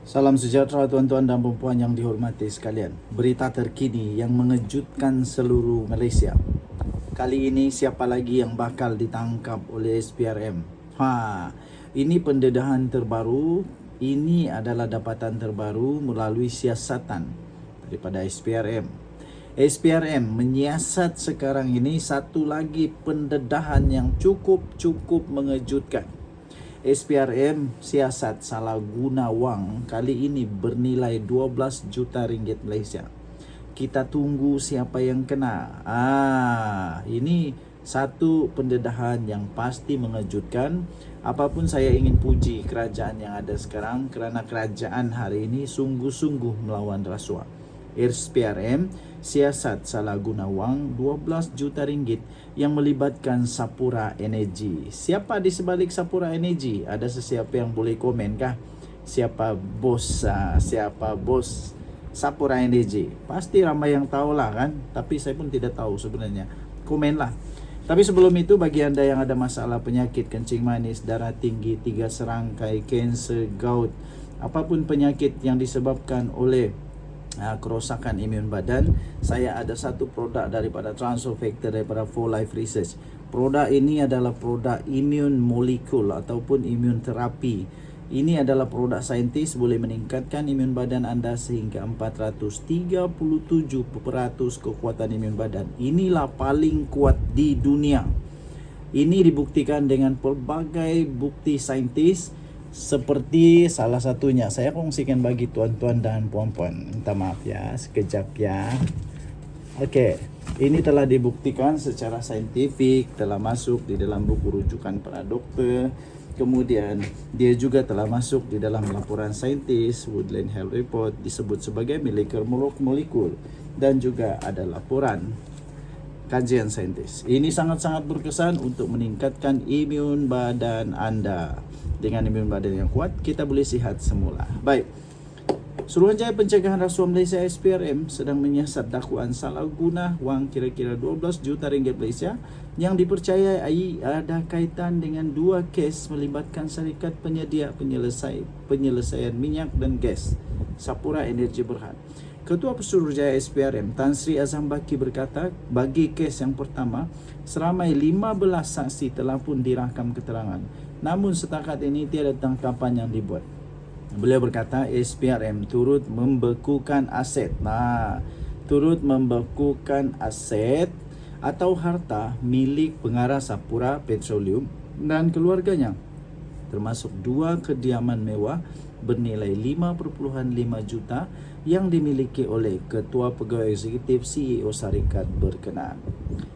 Salam sejahtera tuan-tuan dan puan yang dihormati sekalian. Berita terkini yang mengejutkan seluruh Malaysia. Kali ini siapa lagi yang bakal ditangkap oleh SPRM? Ini pendedahan terbaru. Ini adalah dapatan terbaru melalui siasatan daripada SPRM. SPRM menyiasat sekarang ini satu lagi pendedahan yang cukup mengejutkan. SPRM siasat salah guna wang kali ini bernilai 12 juta ringgit Malaysia. Kita tunggu siapa yang kena. Ini satu pendedahan yang pasti mengejutkan. Apapun saya ingin puji kerajaan yang ada sekarang kerana kerajaan hari ini sungguh-sungguh melawan rasuah. SPRM siasat salah guna wang 12 juta ringgit yang melibatkan Sapura Energy. Siapa di sebalik Sapura Energy? Ada sesiapa yang boleh komen kah? Siapa bos Sapura Energy? Pasti ramai yang tahulah kan, tapi saya pun tidak tahu sebenarnya. Komenlah. Tapi sebelum itu, bagi anda yang ada masalah penyakit kencing manis, darah tinggi, 3 serangkai, kanser, gout, apapun penyakit yang disebabkan oleh kerosakan imun badan, saya ada satu produk daripada Transofactor daripada For Life Research. Produk ini adalah produk imun molekul ataupun imun terapi. Ini adalah produk saintis, boleh meningkatkan imun badan anda sehingga 437% kekuatan imun badan. Inilah paling kuat di dunia. Ini dibuktikan dengan pelbagai bukti saintis. Seperti salah satunya, saya kongsikan bagi tuan-tuan dan puan-puan. Minta maaf ya, sekejap ya. Okey, ini telah dibuktikan secara saintifik, telah masuk di dalam buku rujukan para doktor. Kemudian dia juga telah masuk di dalam laporan saintis Woodland Health Report, disebut sebagai molekul dan juga ada laporan kajian saintis. Ini sangat-sangat berkesan untuk meningkatkan imun badan anda. Dengan imun badan yang kuat, kita boleh sihat semula. Baik. Suruhanjaya Pencegahan Rasuah Malaysia SPRM sedang menyiasat dakwaan salah guna wang kira-kira 12 juta ringgit Malaysia yang dipercayai ada kaitan dengan 2 kes melibatkan syarikat penyedia penyelesaian minyak dan gas, Sapura Energy Berhad. Ketua Pesuruhjaya SPRM Tan Sri Azam Baki berkata, bagi kes yang pertama, seramai 15 saksi telah pun dirakam keterangan. Namun setakat ini tiada tangkapan yang dibuat. Beliau berkata SPRM turut membekukan aset. Turut membekukan aset atau harta milik pengarah Sapura Petroleum dan keluarganya, termasuk 2 kediaman mewah bernilai 5.5 juta yang dimiliki oleh Ketua Pegawai Eksekutif CEO syarikat berkenaan.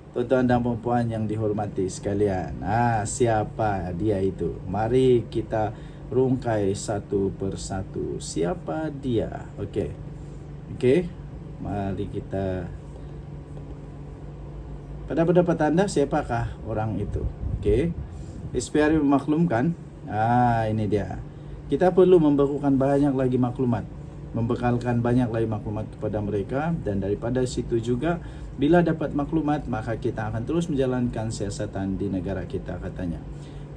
Tuan-tuan dan puan yang dihormati sekalian, siapa dia itu? Mari kita rungkai satu persatu. Siapa dia? Okey. Mari kita. Pada pendapat anda, siapakah orang itu? Okey. SPRM memaklumkan, ini dia. Kita perlu membekukan banyak lagi maklumat, membekalkan banyak lagi maklumat kepada mereka, dan daripada situ juga bila dapat maklumat maka kita akan terus menjalankan siasatan di negara kita, katanya.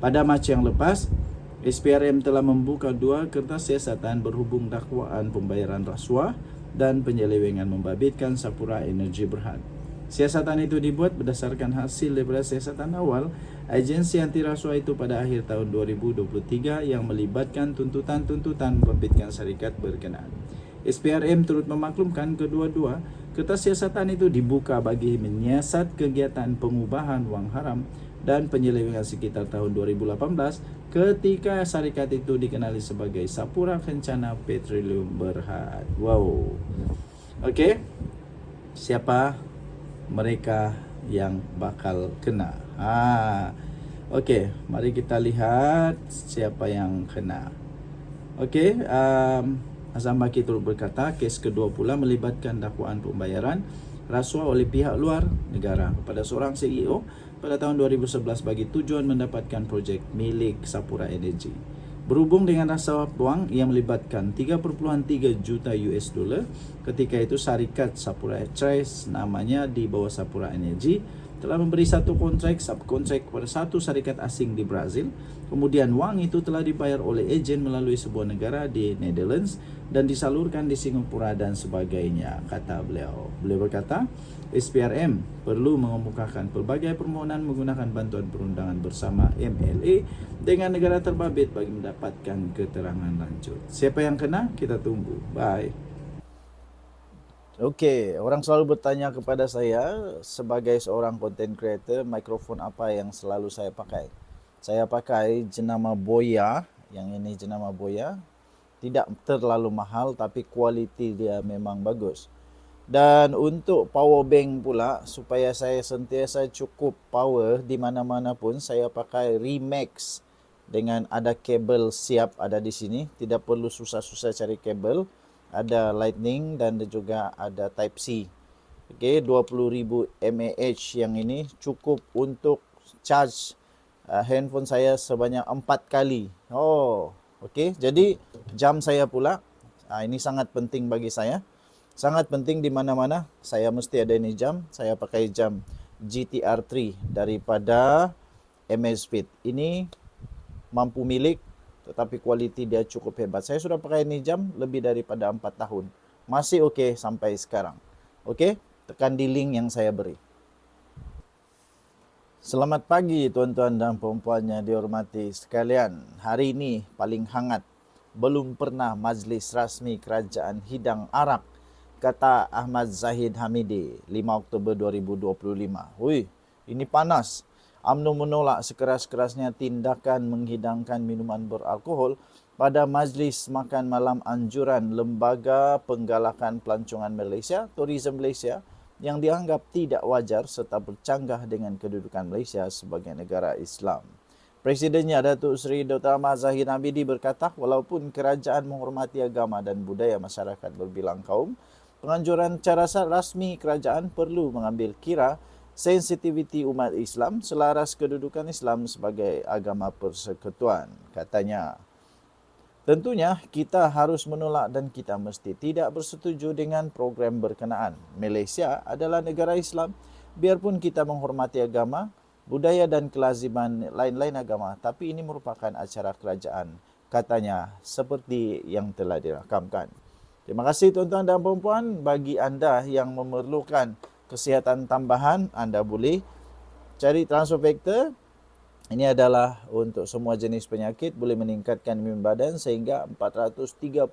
Pada Mac yang lepas, SPRM telah membuka 2 kertas siasatan berhubung dakwaan pembayaran rasuah dan penyelewengan membabitkan Sapura Energy Berhad. Siasatan itu dibuat berdasarkan hasil daripada siasatan awal agensi anti rasuah itu pada akhir tahun 2023 yang melibatkan tuntutan membabitkan syarikat berkenaan. SPRM turut memaklumkan kedua-dua kertas siasatan itu dibuka bagi menyiasat kegiatan pengubahan wang haram dan penyelewengan sekitar tahun 2018 ketika syarikat itu dikenali sebagai Sapura Kencana Petroleum Berhad. Wow. Okey. Siapa mereka yang bakal kena? Okey, mari kita lihat siapa yang kena. Okey, Azam Baki turut berkata, kes kedua pula melibatkan dakwaan pembayaran rasuah oleh pihak luar negara kepada seorang CEO pada tahun 2011 bagi tujuan mendapatkan projek milik Sapura Energy. Berhubung dengan rasuah wang yang melibatkan 3.3 juta US dollar, ketika itu syarikat Sapura Trace namanya di bawah Sapura Energy telah memberi satu kontrak subkontrak kepada satu syarikat asing di Brazil. Kemudian wang itu telah dibayar oleh ejen melalui sebuah negara di Netherlands dan disalurkan di Singapura dan sebagainya, kata beliau. Beliau berkata, SPRM perlu mengemukakan pelbagai permohonan menggunakan bantuan perundangan bersama MLA dengan negara terbabit bagi mendapatkan keterangan lanjut. Siapa yang kena? Kita tunggu. Bye. Okey, orang selalu bertanya kepada saya sebagai seorang content creator, mikrofon apa yang selalu saya pakai. Saya pakai jenama Boya, yang ini jenama Boya. Tidak terlalu mahal tapi kualiti dia memang bagus. Dan untuk power bank pula, supaya saya sentiasa cukup power di mana-mana pun, saya pakai Remax dengan ada kabel siap ada di sini. Tidak perlu susah-susah cari kabel. Ada lightning dan juga ada type C. Okey, 20,000 mAh yang ini cukup untuk charge handphone saya sebanyak 4 kali. Oh, okey. Jadi jam saya pula, ini sangat penting bagi saya. Sangat penting di mana-mana. Saya mesti ada ini jam. Saya pakai jam GTR3 daripada Amazfit. Ini mampu milik, tetapi kualiti dia cukup hebat. Saya sudah pakai ini jam lebih daripada 4 tahun. Masih okey sampai sekarang. Okey, tekan di link yang saya beri. Selamat pagi tuan-tuan dan puan-puan yang dihormati sekalian. Hari ini paling hangat. Belum pernah majlis rasmi Kerajaan Hidang Arak, kata Ahmad Zahid Hamidi, 5 Oktober 2025. Hui, ini panas. UMNO menolak sekeras-kerasnya tindakan menghidangkan minuman beralkohol pada majlis makan malam anjuran Lembaga Penggalakan Pelancongan Malaysia, Tourism Malaysia, yang dianggap tidak wajar serta bercanggah dengan kedudukan Malaysia sebagai negara Islam. Presidennya Datuk Seri Dr. Ahmad Zahid Hamidi berkata, walaupun kerajaan menghormati agama dan budaya masyarakat berbilang kaum, penganjuran cara rasmi kerajaan perlu mengambil kira sensitiviti umat Islam selaras kedudukan Islam sebagai agama persekutuan, katanya. Tentunya kita harus menolak dan kita mesti tidak bersetuju dengan program berkenaan. Malaysia adalah negara Islam, biarpun kita menghormati agama, budaya dan kelaziman lain-lain agama, tapi ini merupakan acara kerajaan, katanya, seperti yang telah dirakamkan. Terima kasih tuan-tuan dan puan-puan. Bagi anda yang memerlukan kesihatan tambahan, anda boleh cari transfer factor. Ini adalah untuk semua jenis penyakit, boleh meningkatkan imun badan sehingga 437%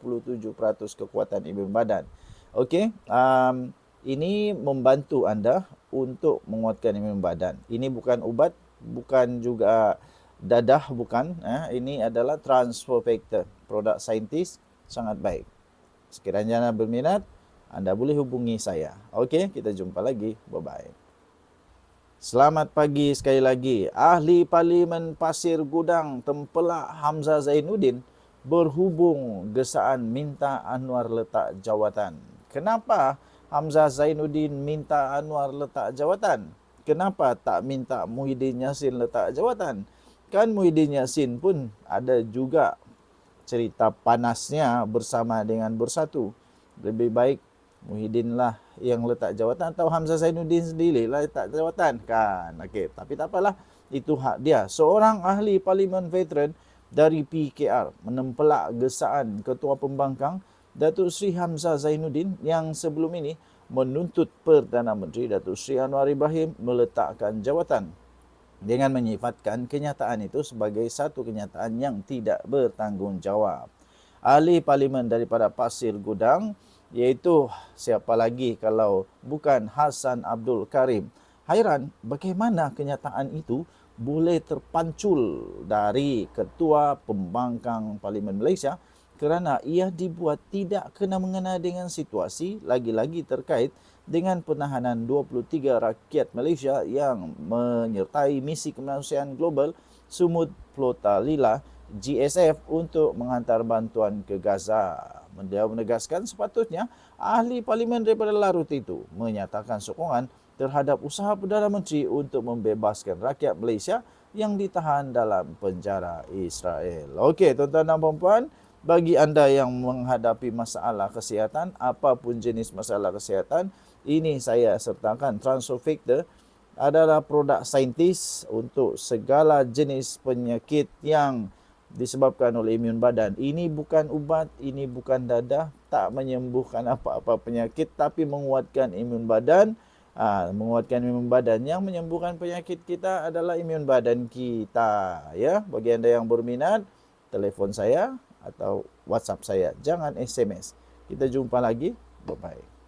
kekuatan imun badan. Okey, ini membantu anda untuk menguatkan imun badan. Ini bukan ubat, bukan juga dadah, bukan. Ini adalah transfer factor, produk saintis sangat baik. Sekiranya anda berminat, anda boleh hubungi saya. Okey, kita jumpa lagi. Bye-bye. Selamat pagi sekali lagi. Ahli Parlimen Pasir Gudang Tempelak Hamzah Zainuddin berhubung gesaan minta Anwar letak jawatan. Kenapa Hamzah Zainuddin minta Anwar letak jawatan? Kenapa tak minta Muhyiddin Yassin letak jawatan? Kan Muhyiddin Yassin pun ada juga cerita panasnya bersama dengan Bersatu. Lebih baik Muhyiddin lah yang letak jawatan atau Hamzah Zainuddin sendiri lah letak jawatan kan. Okey, tapi tak apalah, itu hak dia. Seorang ahli parlimen veteran dari PKR menempelak gesaan Ketua Pembangkang Datuk Seri Hamzah Zainuddin yang sebelum ini menuntut Perdana Menteri Datuk Seri Anwar Ibrahim meletakkan jawatan dengan menyifatkan kenyataan itu sebagai satu kenyataan yang tidak bertanggungjawab. Ahli parlimen daripada Pasir Gudang, iaitu siapa lagi kalau bukan Hassan Abdul Karim. Hairan bagaimana kenyataan itu boleh terpancul dari Ketua Pembangkang Parlimen Malaysia kerana ia dibuat tidak kena-mengena dengan situasi, lagi-lagi terkait dengan penahanan 23 rakyat Malaysia yang menyertai misi kemanusiaan global Sumut Flota Lila GSF untuk menghantar bantuan ke Gaza. Dia menegaskan sepatutnya ahli parlimen daripada Larut itu menyatakan sokongan terhadap usaha Perdana Menteri untuk membebaskan rakyat Malaysia yang ditahan dalam penjara Israel. Okey, tuan-tuan dan puan-puan, bagi anda yang menghadapi masalah kesihatan, apapun jenis masalah kesihatan, ini saya sertakan transfer factor adalah produk saintis untuk segala jenis penyakit yang disebabkan oleh imun badan. Ini bukan ubat, ini bukan dadah, tak menyembuhkan apa-apa penyakit, tapi menguatkan imun badan. Menguatkan imun badan. Yang menyembuhkan penyakit kita adalah imun badan kita. Ya, bagi Anda yang berminat, telepon saya atau WhatsApp saya. Jangan SMS. Kita jumpa lagi. Bye-bye.